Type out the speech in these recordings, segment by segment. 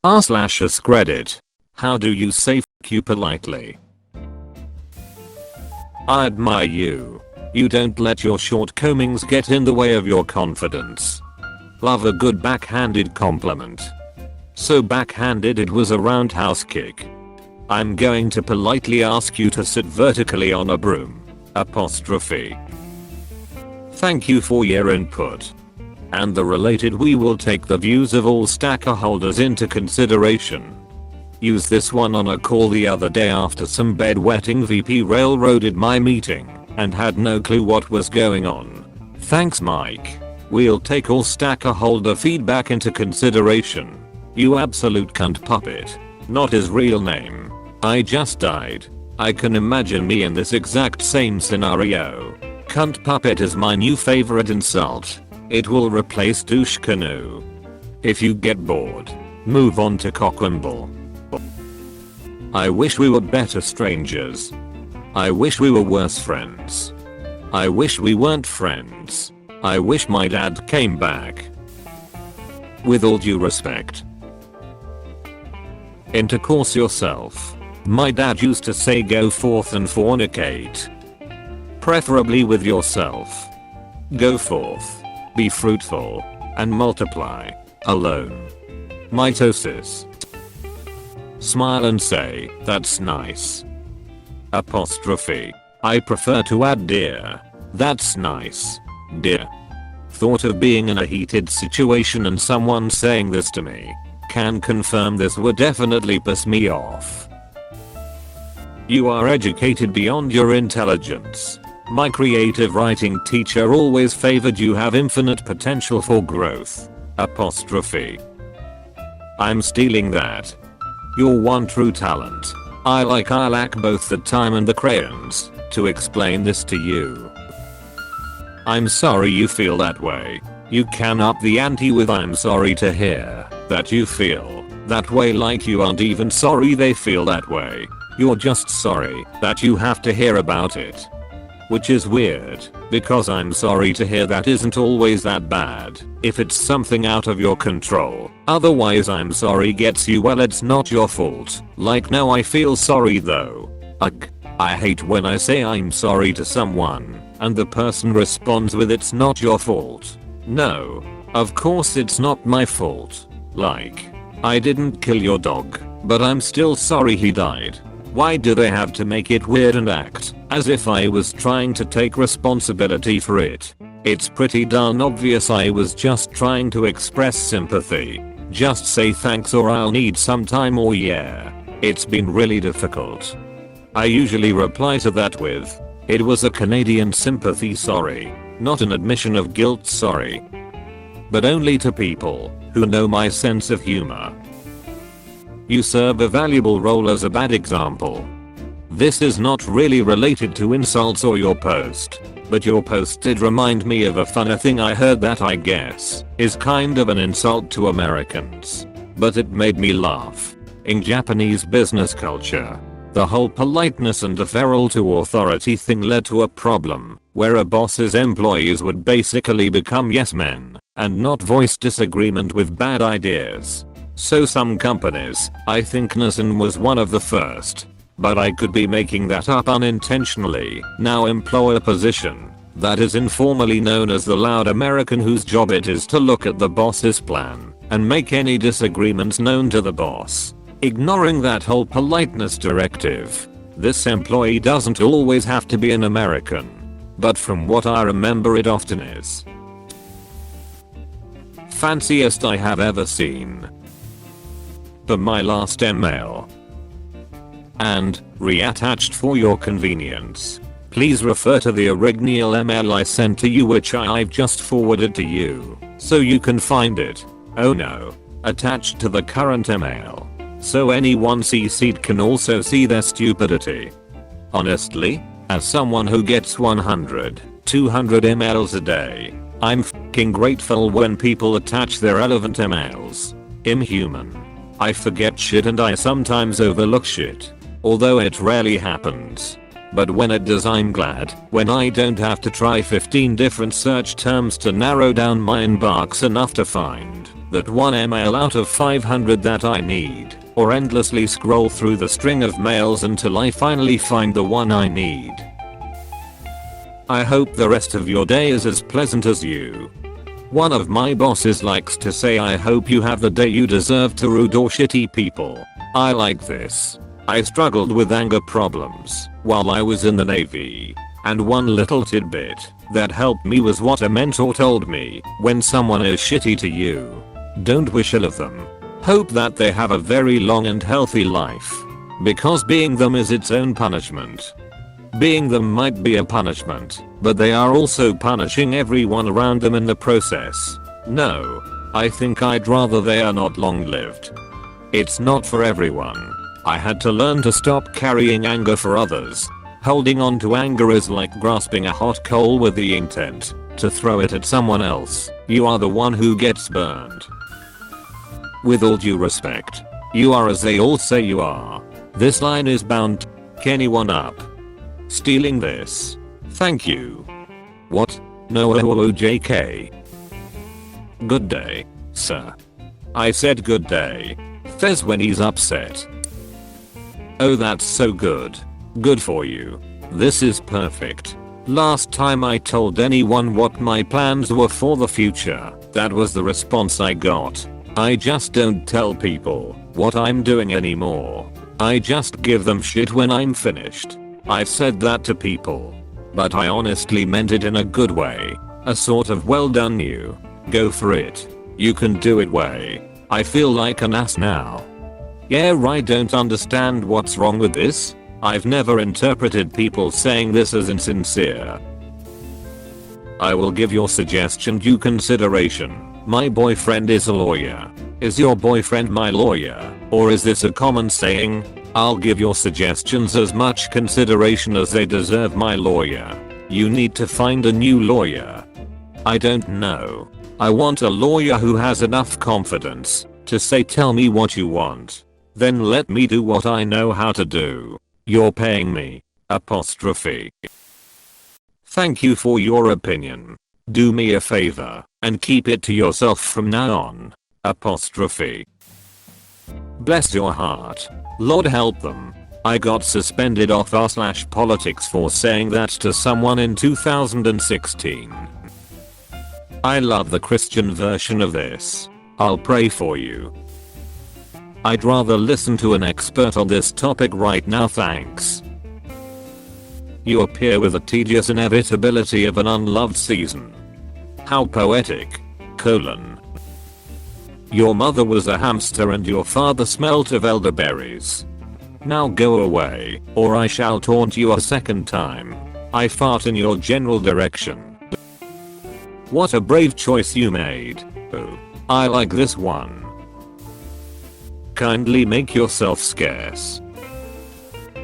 r/AskReddit. How do you say f you politely? I admire you. You don't let your shortcomings get in the way of your confidence. Love a good backhanded compliment. So backhanded it was a roundhouse kick. I'm going to politely ask you to sit vertically on a broom. Apostrophe. Thank you for your input. And the related, we will take the views of all stacker holders into consideration. Use this one on a call the other day after some bedwetting VP railroaded my meeting and had no clue what was going on. Thanks Mike. We'll take all stacker holder feedback into consideration. You absolute cunt puppet. Not his real name. I just died. I can imagine me in this exact same scenario. Cunt puppet is my new favorite insult. It will replace douche canoe. If you get bored, move on to cockwimble. I wish we were better strangers. I wish we were worse friends. I wish we weren't friends. I wish my dad came back. With all due respect. Intercourse yourself. My dad used to say go forth and fornicate. Preferably with yourself. Go forth. Be fruitful. And multiply. Alone. Mitosis. Smile and say, that's nice. Apostrophe. I prefer to add dear. That's nice. Dear. Thought of being in a heated situation and someone saying this to me. Can confirm this would definitely piss me off. You are educated beyond your intelligence. My creative writing teacher always favored you have infinite potential for growth. Apostrophe. I'm stealing that. Your one true talent. I lack both the time and the crayons to explain this to you. I'm sorry you feel that way. You can up the ante with I'm sorry to hear that you feel that way, like you aren't even sorry they feel that way. You're just sorry that you have to hear about it. Which is weird, because I'm sorry to hear that isn't always that bad if it's something out of your control. Otherwise I'm sorry gets you, well, it's not your fault. Like, no, I feel sorry though. Ugh. I hate when I say I'm sorry to someone and the person responds with it's not your fault. No, of course it's not my fault. Like, I didn't kill your dog, but I'm still sorry he died. Why do they have to make it weird and act as if I was trying to take responsibility for it? It's pretty darn obvious I was just trying to express sympathy. Just say thanks or I'll need some time, or yeah. It's been really difficult. I usually reply to that with, it was a Canadian sympathy sorry, not an admission of guilt sorry. But only to people who know my sense of humor. You serve a valuable role as a bad example. This is not really related to insults or your post, but your post did remind me of a funny thing I heard that I guess is kind of an insult to Americans. But it made me laugh. In Japanese business culture, the whole politeness and deferral to authority thing led to a problem where a boss's employees would basically become yes men and not voice disagreement with bad ideas. So some companies, I think Nissan was one of the first, but I could be making that up unintentionally, now employ a position that is informally known as the loud American, whose job it is to look at the boss's plan and make any disagreements known to the boss. Ignoring that whole politeness directive. This employee doesn't always have to be an American, but from what I remember it often is. Fanciest I have ever seen. For my last email. And, reattached for your convenience, please refer to the original email I sent to you, which I've just forwarded to you, so you can find it. Oh no. Attached to the current email. So anyone CC'd can also see their stupidity. Honestly, as someone who gets 100, 200 emails a day, I'm f***ing grateful when people attach their relevant emails. Inhuman. I forget shit and I sometimes overlook shit. Although it rarely happens. But when it does, I'm glad. When I don't have to try 15 different search terms to narrow down my inbox enough to find that one email out of 500 that I need, or endlessly scroll through the string of mails until I finally find the one I need. I hope the rest of your day is as pleasant as you. One of my bosses likes to say, I hope you have the day you deserve to rude or shitty people. I like this. I struggled with anger problems while I was in the Navy, and one little tidbit that helped me was what a mentor told me: when someone is shitty to you, don't wish ill of them. Hope that they have a very long and healthy life, because being them is its own punishment. Being them might be a punishment, but they are also punishing everyone around them in the process. No, I think I'd rather they are not long-lived. It's not for everyone. I had to learn to stop carrying anger for others. Holding on to anger is like grasping a hot coal with the intent to throw it at someone else. You are the one who gets burned. With all due respect, you are as they all say you are. This line is bound to fuck anyone up. Stealing this. Thank you. What? No, JK. Good day, sir. I said good day. Fez when he's upset. Oh, that's so good. Good for you. This is perfect. Last time I told anyone what my plans were for the future, that was the response I got. I just don't tell people what I'm doing anymore. I just give them shit when I'm finished. I've said that to people, but I honestly meant it in a good way. A sort of well done you. Go for it. You can do it way. I feel like an ass now. Yeah, I don't understand what's wrong with this. I've never interpreted people saying this as insincere. I will give your suggestion due consideration. My boyfriend is a lawyer. Is your boyfriend my lawyer? Or is this a common saying? I'll give your suggestions as much consideration as they deserve, my lawyer. You need to find a new lawyer. I don't know. I want a lawyer who has enough confidence to say, tell me what you want. Then let me do what I know how to do. You're paying me. Apostrophe. Thank you for your opinion. Do me a favor and keep it to yourself from now on. Apostrophe. Bless your heart. Lord help them. I got suspended off r/politics for saying that to someone in 2016. I love the Christian version of this. I'll pray for you. I'd rather listen to an expert on this topic right now, thanks. You appear with the tedious inevitability of an unloved season. How poetic. Your mother was a hamster and your father smelt of elderberries. Now go away, or I shall taunt you a second time. I fart in your general direction. What a brave choice you made. Oh, I like this one. Kindly make yourself scarce.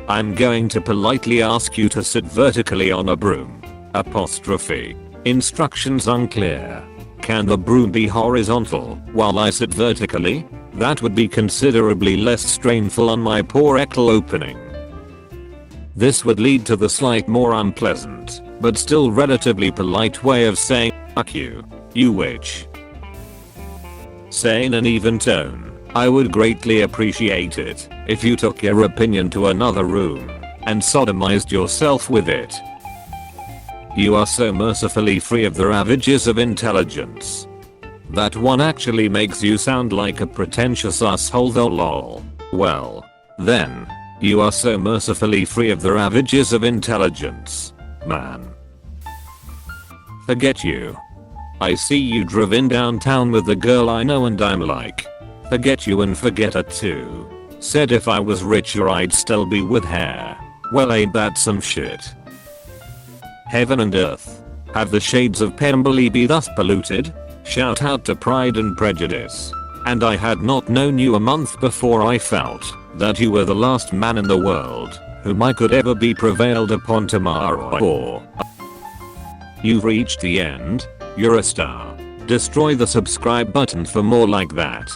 I'm going to politely ask you to sit vertically on a broom. Apostrophe. Instructions unclear. Can the broom be horizontal while I sit vertically? That would be considerably less strainful on my poor eckle opening. This would lead to the slight more unpleasant, but still relatively polite way of saying fuck you, you witch. Say in an even tone. I would greatly appreciate it if you took your opinion to another room and sodomized yourself with it. You are so mercifully free of the ravages of intelligence. That one actually makes you sound like a pretentious asshole though, lol. Well, then, you are so mercifully free of the ravages of intelligence, man. Forget you. I see you drove in downtown with the girl I know and I'm like, forget you and forget her too. Said if I was richer I'd still be with her. Well, ain't that some shit? Heaven and earth. Have the shades of Pemberley be thus polluted? Shout out to Pride and Prejudice. And I had not known you a month before I felt that you were the last man in the world whom I could ever be prevailed upon tomorrow or. You've reached the end. You're a star. Destroy the subscribe button for more like that.